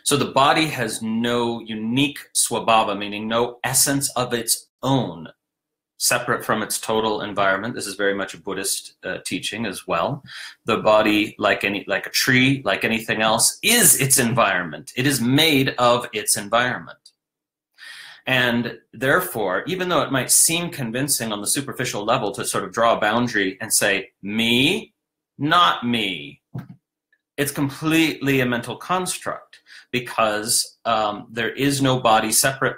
So the body has no unique svabhava, meaning no essence of its own, separate from its total environment. This is very much a Buddhist teaching as well. The body, like a tree, like anything else, is its environment. It is made of its environment. And therefore, even though it might seem convincing on the superficial level to sort of draw a boundary and say, me, not me, it's completely a mental construct, because there is no body separate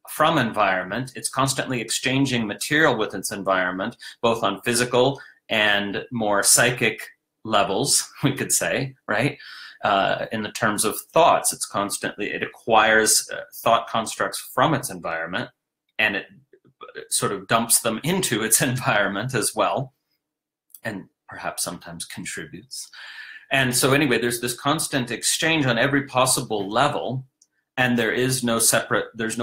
from environment. It's constantly exchanging material with its environment, both on physical and more psychic levels, we could say, right? In the terms of thoughts, it acquires thought constructs from its environment, and it sort of dumps them into its environment as well, and perhaps sometimes contributes. And so anyway, there's this constant exchange on every possible level, and there's no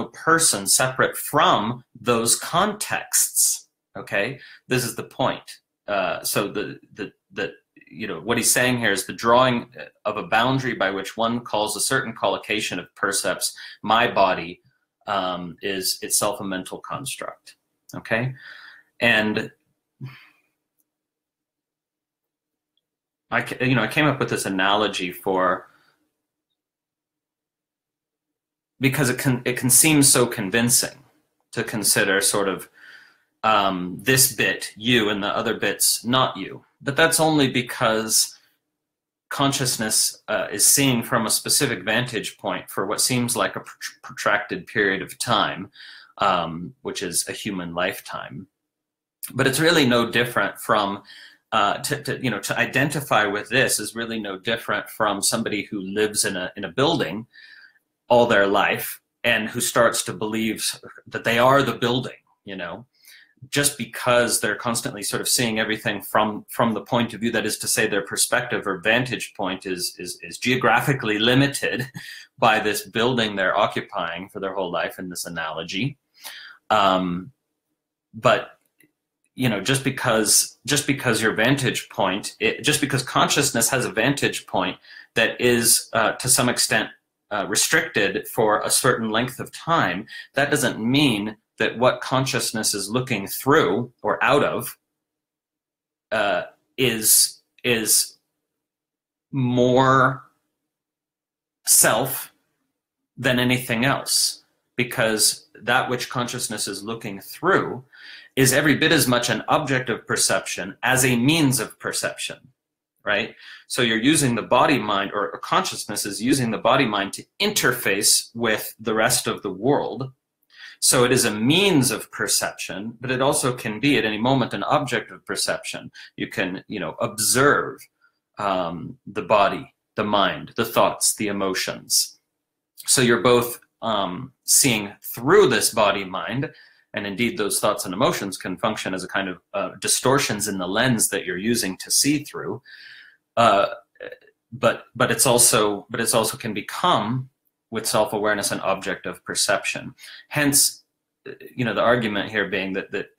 person separate from those contexts, okay? This is the point. So what he's saying here is the drawing of a boundary by which one calls a certain collocation of percepts, my body, is itself a mental construct, okay? And I came up with this analogy because it can seem so convincing to consider sort of this bit you and the other bits not you. But that's only because consciousness is seen from a specific vantage point for what seems like a protracted period of time, which is a human lifetime. But it's really no different from to identify with this is really no different from somebody who lives in a building all their life and who starts to believe that they are the building, just because they're constantly sort of seeing everything from the point of view, that is to say their perspective or vantage point is geographically limited by this building they're occupying for their whole life in this analogy. But just because your vantage point, just because consciousness has a vantage point that is to some extent restricted for a certain length of time, that doesn't mean that what consciousness is looking through or out of is more self than anything else, because that which consciousness is looking through is every bit as much an object of perception as a means of perception, right? So you're using the body-mind, or consciousness is using the body-mind to interface with the rest of the world. So it is a means of perception, but it also can be at any moment an object of perception. You can, observe the body, the mind, the thoughts, the emotions. So you're both seeing through this body-mind, and indeed those thoughts and emotions can function as a kind of distortions in the lens that you're using to see through. But it's also can become, with self-awareness, an object of perception. Hence, the argument here being that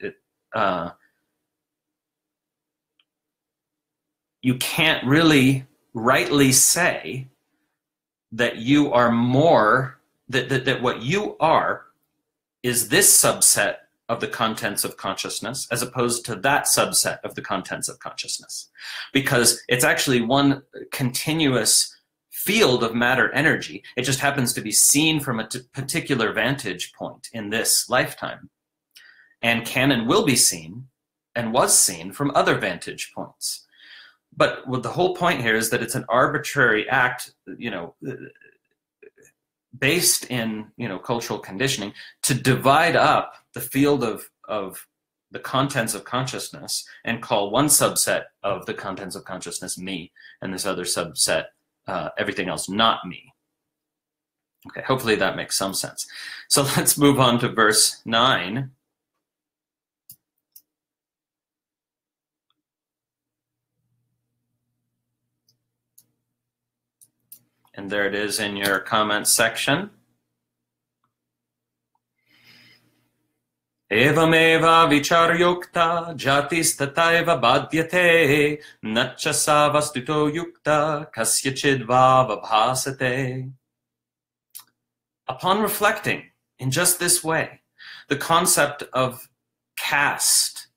you can't really rightly say that you are more, that what you are is this subset of the contents of consciousness as opposed to that subset of the contents of consciousness. Because it's actually one continuous field of matter energy. It just happens to be seen from a particular vantage point in this lifetime, and can and will be seen and was seen from other vantage points. But the whole point here is that it's an arbitrary act, based in cultural conditioning, to divide up the field of the contents of consciousness and call one subset of the contents of consciousness me, and this other subset everything else not me. Okay, hopefully that makes some sense. So let's move on to verse 9. And there it is in your comments section. Evameva vicharyukta jatis tataiva badhyate nacha sa vastuto yukta kasyachid vava bhasate. upon reflecting in just this way, the concept of caste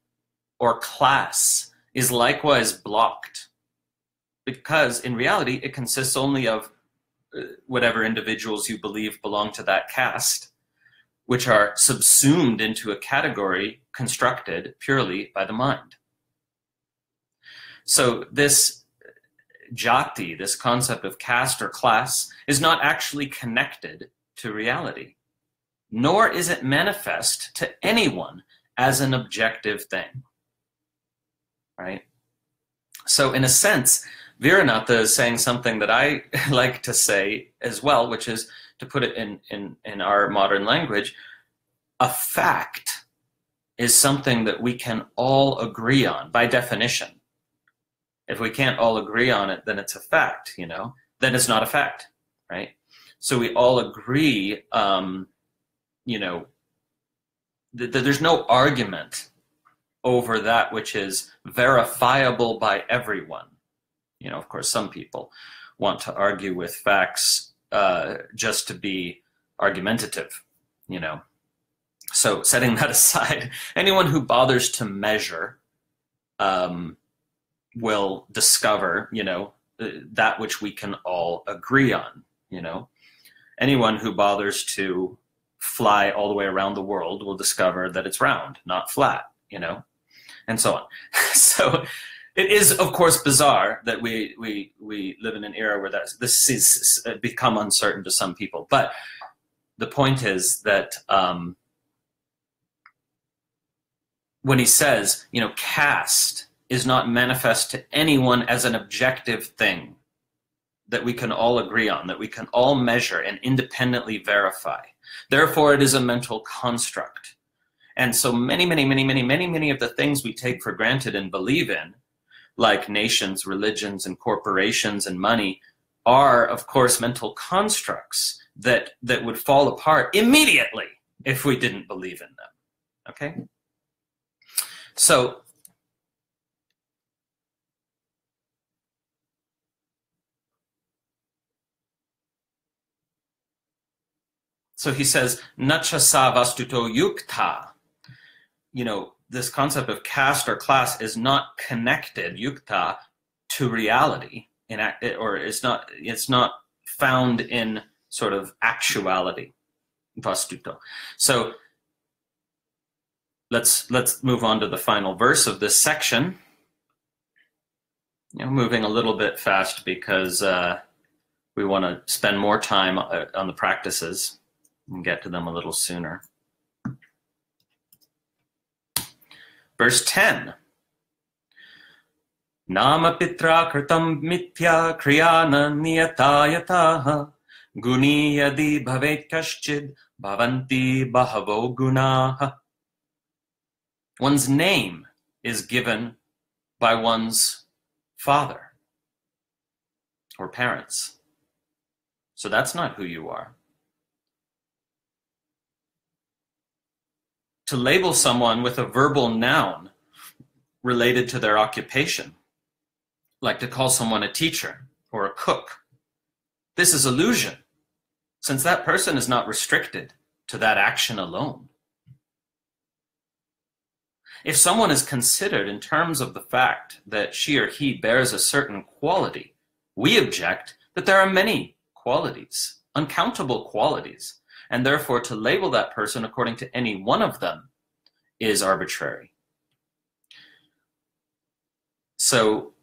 or class is likewise blocked, because in reality it consists only of whatever individuals you believe belong to that caste, which are subsumed into a category constructed purely by the mind. So this jati, this concept of caste or class, is not actually connected to reality, nor is it manifest to anyone as an objective thing, right? So in a sense, Vīranātha is saying something that I like to say as well, which is, to put it in our modern language, a fact is something that we can all agree on by definition. If we can't all agree on it, then it's a fact, you know, then it's not a fact, right? So we all agree, you know, that there's no argument over that which is verifiable by everyone. You know, of course, some people want to argue with facts just to be argumentative, you know. So setting that aside, anyone who bothers to measure will discover, you know, that which we can all agree on, you know. Anyone who bothers to fly all the way around the world will discover that it's round, not flat, you know, and so on. So it is, of course, bizarre that we live in an era where this is become uncertain to some people. But the point is that when he says, you know, caste is not manifest to anyone as an objective thing that we can all agree on, that we can all measure and independently verify. Therefore, it is a mental construct. And so many of the things we take for granted and believe in, like nations, religions, and corporations and money, are, of course, mental constructs that would fall apart immediately if we didn't believe in them. Okay? So he says, nacha sa vastuto yukta. You know, this concept of caste or class is not connected, yukta, to reality, or it's not found in sort of actuality, vastuto. So let's move on to the final verse of this section. You know, moving a little bit fast because we want to spend more time on the practices and get to them a little sooner. Verse 10. Nama pitra kritam mithya kriyana niyatayataha guni yadi bhavet kaschid bhavanti bahavo gunaha. One's name is given by one's father or parents. So that's not who you are. To label someone with a verbal noun related to their occupation, like to call someone a teacher or a cook, this is illusion, since that person is not restricted to that action alone. If someone is considered in terms of the fact that she or he bears a certain quality, we object that there are many qualities, uncountable qualities, and therefore to label that person according to any one of them is arbitrary. So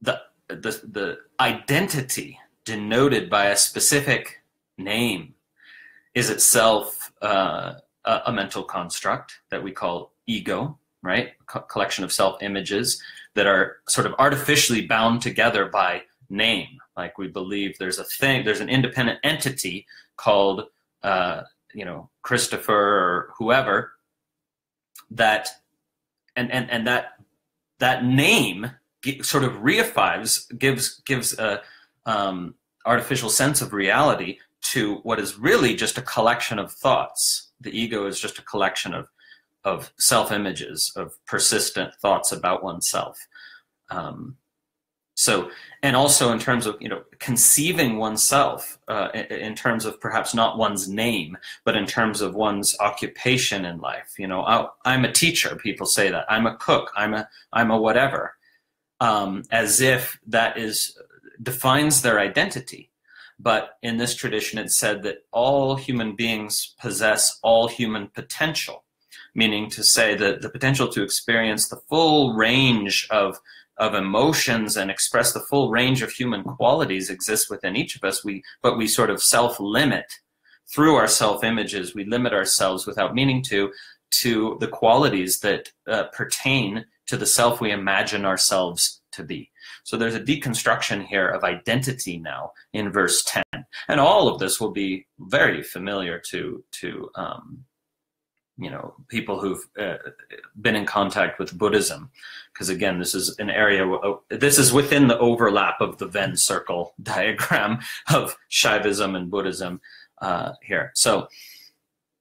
the identity denoted by a specific name is itself a mental construct that we call ego, right? A collection of self-images that are sort of artificially bound together by name. Like we believe there's an independent entity called you know, Christopher or whoever, that and that name sort of reifies, gives a artificial sense of reality to what is really just a collection of thoughts. The ego is just a collection of self-images, of persistent thoughts about oneself. So, and also in terms of, conceiving oneself, in terms of perhaps not one's name, but in terms of one's occupation in life. I'm a teacher. People say that. I'm a cook. I'm a whatever, as if that defines their identity. But in this tradition, it's said that all human beings possess all human potential, meaning to say that the potential to experience the full range of emotions and express the full range of human qualities exists within each of us. But we sort of self-limit through our self-images. We limit ourselves without meaning to the qualities that pertain to the self we imagine ourselves to be. So there's a deconstruction here of identity now in verse 10. And all of this will be very familiar to people who've been in contact with Buddhism, because again, this is an area, this is within the overlap of the Venn circle diagram of Shaivism and Buddhism here. So,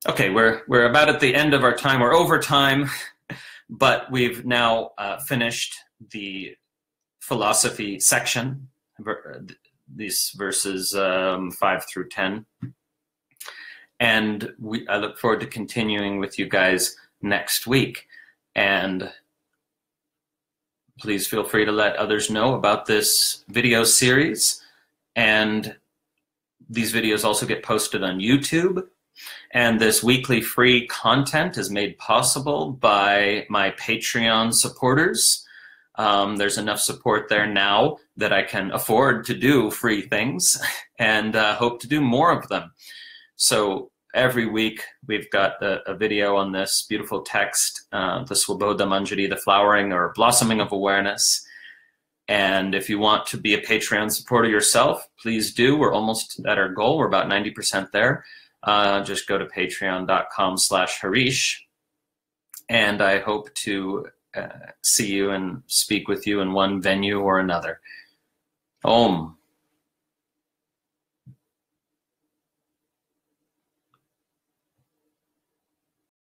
okay, we're about at the end of our time. We're over time, but we've now finished the philosophy section, these verses 5 through 10. And I look forward to continuing with you guys next week. And please feel free to let others know about this video series. And these videos also get posted on YouTube. And this weekly free content is made possible by my Patreon supporters. There's enough support there now that I can afford to do free things, and hope to do more of them. So every week we've got a video on this beautiful text, the Svabodha-mañjarī, the flowering or blossoming of awareness. And if you want to be a Patreon supporter yourself, please do. We're almost at our goal. We're about 90% there. Just go to patreon.com/Harish. And I hope to see you and speak with you in one venue or another. Om.